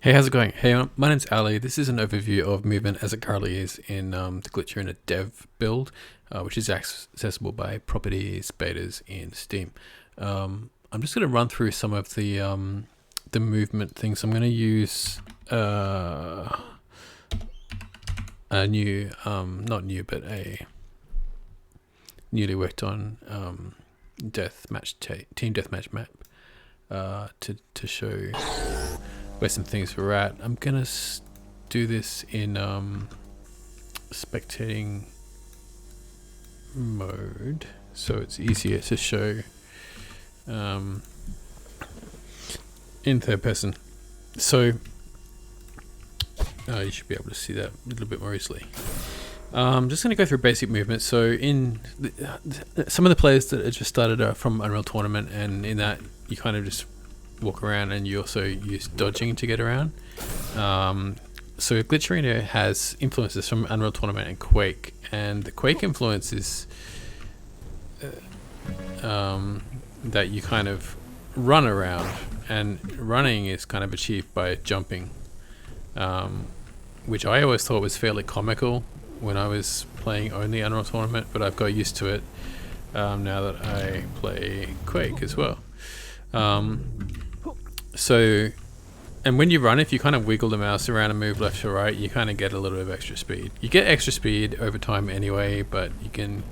Hey, how's it going? Hey, my name's Ali. This is an overview of movement as it currently is in the Glitch Arena dev build, which is accessible by properties betas in Steam. I'm just going to run through some of the movement things. I'm going to use a new, not new, but a newly worked on team deathmatch map to show where some things were at. I'm gonna do this in spectating mode, so it's easier to show in third person. So you should be able to see that a little bit more easily. I'm just going to go through basic movement. So in some of the players that have just started are from Unreal Tournament, and in that you kind of just walk around, and you also use dodging to get around. So Glitch Arena has influences from Unreal Tournament and Quake, and the Quake influence is that you kind of run around, and running is kind of achieved by jumping, which I always thought was fairly comical when I was playing only Unreal Tournament, but I've got used to it now that I play Quake as well. So, and when you run, if you kind of wiggle the mouse around and move left to right, you kind of get a little bit of extra speed. You get extra speed over time anyway, but you can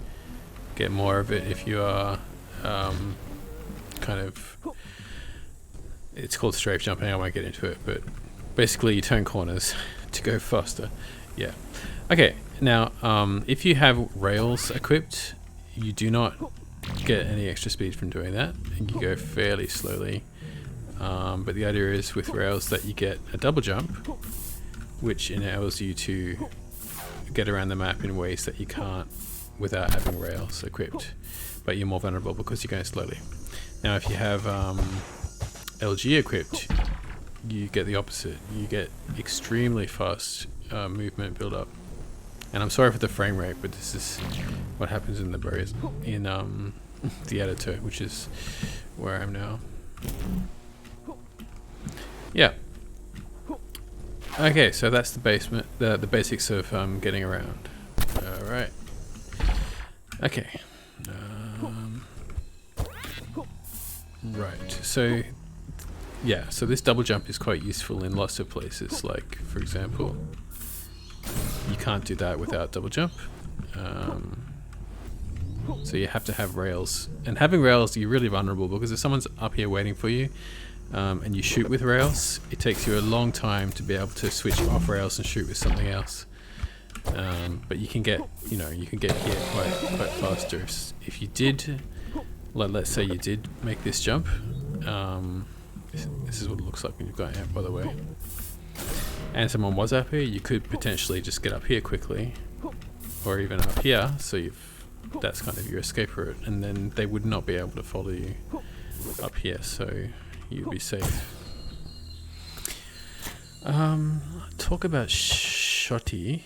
get more of it if you are kind of, it's called strafe jumping, I won't get into it, but basically you turn corners to go faster. Yeah. Okay, now if you have rails equipped, you do not get any extra speed from doing that, and you go fairly slowly. But the idea is with rails that you get a double jump, which enables you to get around the map in ways that you can't without having rails equipped, but you're more vulnerable because you're going slowly. Now if you have LG equipped, you get the opposite. You get extremely fast movement build up. And I'm sorry for the frame rate, but this is what happens in the editor, which is where I am now. Yeah. Okay, so that's the basics of getting around. All right. Okay. Right. So, yeah. So this double jump is quite useful in lots of places. Like, for example, you can't do that without double jump. So you have to have rails, and having rails, you're really vulnerable because if someone's up here waiting for you, and you shoot with rails, it takes you a long time to be able to switch off rails and shoot with something else. But you can get here quite faster if you did. Let's say you did make this jump. This is what it looks like when you've got amp, by the way. And someone was up here, you could potentially just get up here quickly, or even up here. So that's kind of your escape route, and then they would not be able to follow you up here. So you'd be safe. Talk about Shotty.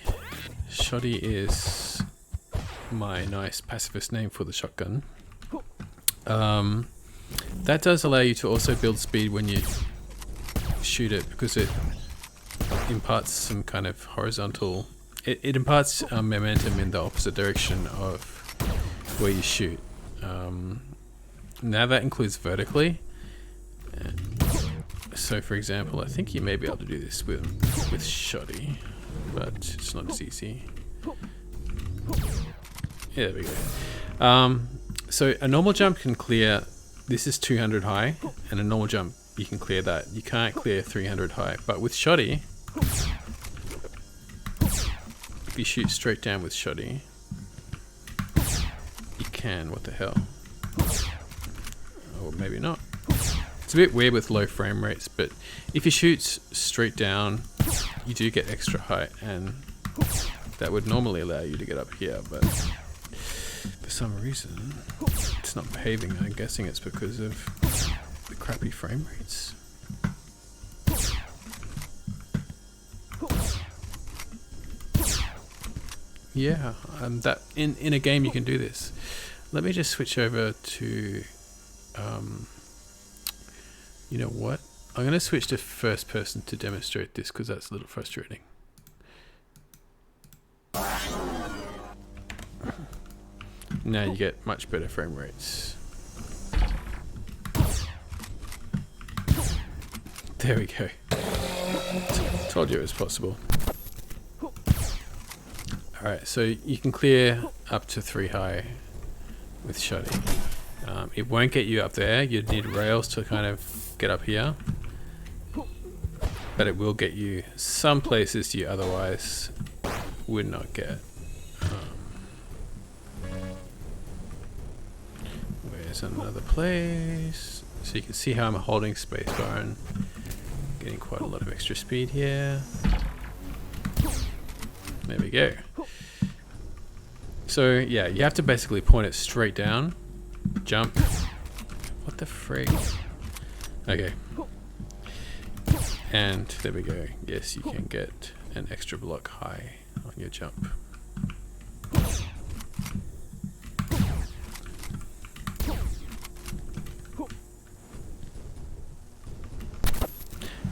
Shotty is my nice pacifist name for the shotgun. That does allow you to also build speed when you shoot it, because it imparts some kind of horizontal. It imparts momentum in the opposite direction of where you shoot. Now that includes vertically. So for example, I think you may be able to do this with Shotty, but it's not as easy. Yeah, there we go. So a normal jump can clear, this is 200 high, and a normal jump, you can clear that. You can't clear 300 high, but with Shotty, if you shoot straight down with Shotty, you can. What the hell? Or maybe not. It's a bit weird with low frame rates, but if you shoot straight down, you do get extra height, and that would normally allow you to get up here, but for some reason it's not behaving. I'm guessing it's because of the crappy frame rates. Yeah, that in a game you can do this. Let me just switch over to you know what? I'm going to switch to first person to demonstrate this because that's a little frustrating. Now you get much better frame rates. There we go. Told you it was possible. Alright, so you can clear up to 3 high with Shoddy. It won't get you up there. You'd need rails to kind of get up here. But it will get you some places you otherwise would not get. Where's another place? So you can see how I'm holding spacebar and getting quite a lot of extra speed here. There we go. So yeah, you have to basically point it straight down, jump. What the frick? Okay. And there we go. Yes, you can get an extra block high on your jump.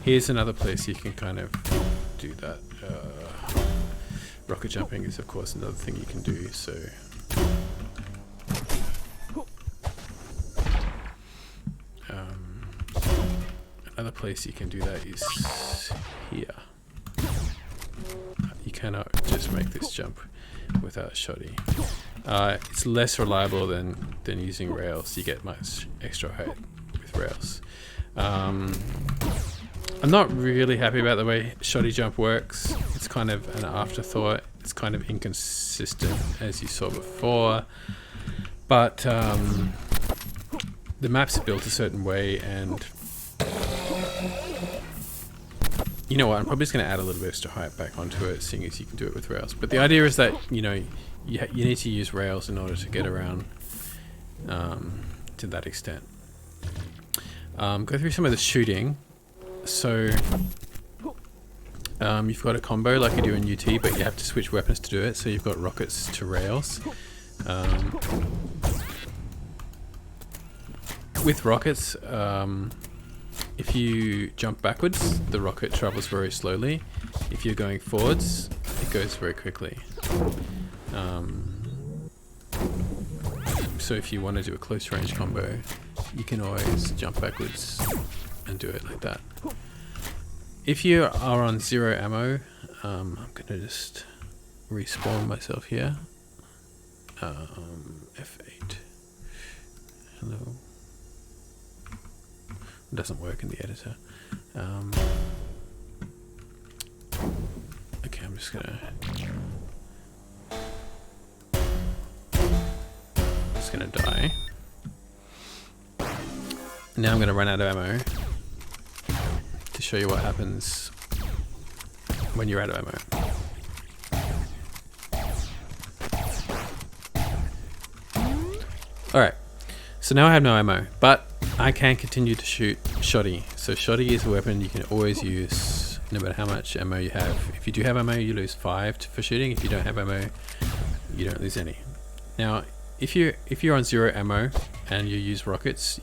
Here's another place you can kind of do that. Rocket jumping is of course another thing you can do, so another place you can do that is here. You cannot just make this jump without Shoddy. It's less reliable than using rails. You get much extra height with rails. I'm not really happy about the way Shoddy jump works. It's kind of an afterthought. It's kind of inconsistent, as you saw before. But the map's built a certain way, and you know what? I'm probably just going to add a little bit extra height back onto it, seeing as you can do it with rails. But the idea is that you need to use rails in order to get around to that extent. Go through some of the shooting. So you've got a combo like you do in UT, but you have to switch weapons to do it. So you've got rockets to rails. With rockets, if you jump backwards, the rocket travels very slowly. If you're going forwards, it goes very quickly. So if you want to do a close range combo, you can always jump backwards and do it like that. If you are on 0 ammo, I'm gonna just respawn myself here. F8. Hello. It doesn't work in the editor. Okay, I'm just gonna die. Now I'm gonna run out of ammo to show you what happens when you're out of ammo. Alright, so now I have no ammo, but I can continue to shoot Shoddy. So Shoddy is a weapon you can always use no matter how much ammo you have. If you do have ammo, you lose 5 for shooting. If you don't have ammo, you don't lose any. Now, if you're on 0 ammo and you use rockets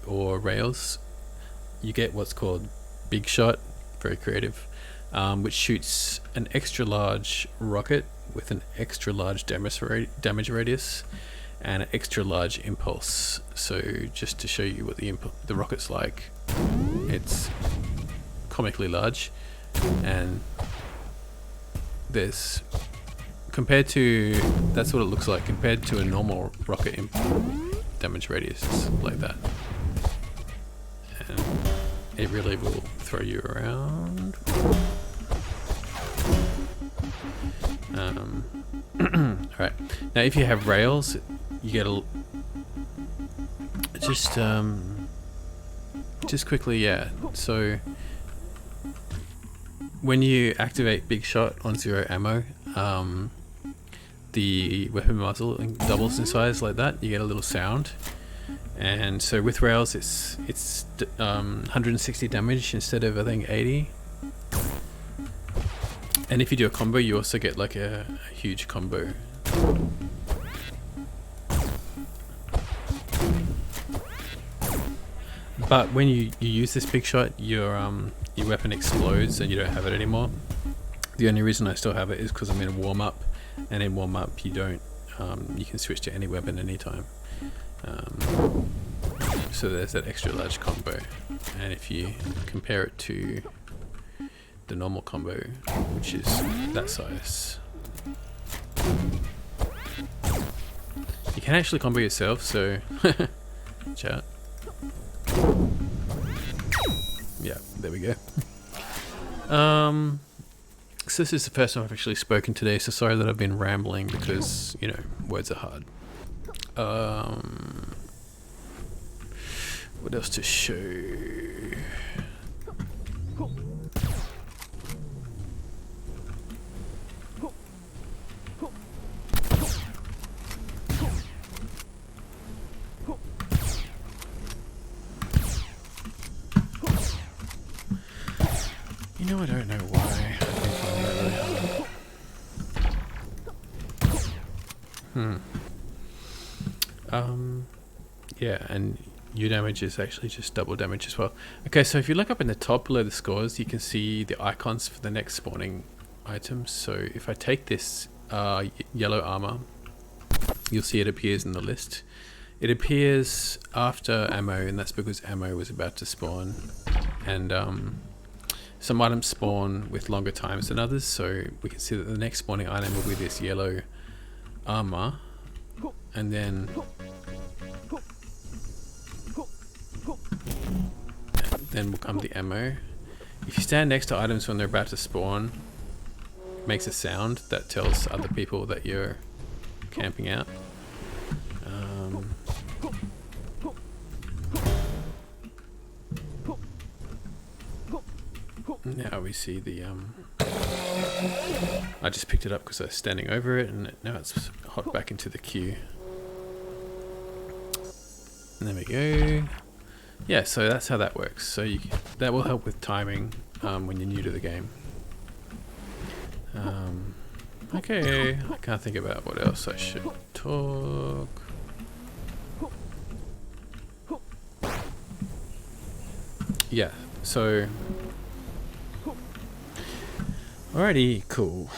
or rails, you get what's called Big Shot, very creative, which shoots an extra large rocket with an extra large damage radius and an extra large impulse. So just to show you what the rocket's like, it's comically large, and that's what it looks like compared to a normal rocket damage radius like that. And it really will throw you around. Alright, now if you have rails, you get just quickly, yeah. So when you activate Big Shot on 0 ammo, the weapon muzzle doubles in size like that. You get a little sound, and so with rails, it's 160 damage instead of I think 80. And if you do a combo, you also get like a huge combo. But when you use this big shot, your weapon explodes and you don't have it anymore. The only reason I still have it is because I'm in warm up, and in warm up you don't you can switch to any weapon anytime. So there's that extra large combo, and if you compare it to the normal combo, which is that size, you can actually combo yourself, so chat. Yeah, there we go. So this is the first time I've actually spoken today, so sorry that I've been rambling because, you know, words are hard. What else to show? You know, I don't know why I can find that really hard. Yeah, and your damage is actually just double damage as well. Okay, so if you look up in the top below the scores, you can see the icons for the next spawning items. So if I take this yellow armor, you'll see it appears in the list. It appears after ammo, and that's because ammo was about to spawn. And some items spawn with longer times than others, so we can see that the next spawning item will be this yellow armor, and then will come the ammo. If you stand next to items when they're about to spawn, it makes a sound that tells other people that you're camping out. Now we see the I just picked it up because I was standing over it, and now it's hopped back into the queue. And there we go. Yeah, so that's how that works. So that will help with timing when you're new to the game. Okay, I can't think about what else I should talk. Yeah, so alrighty, cool.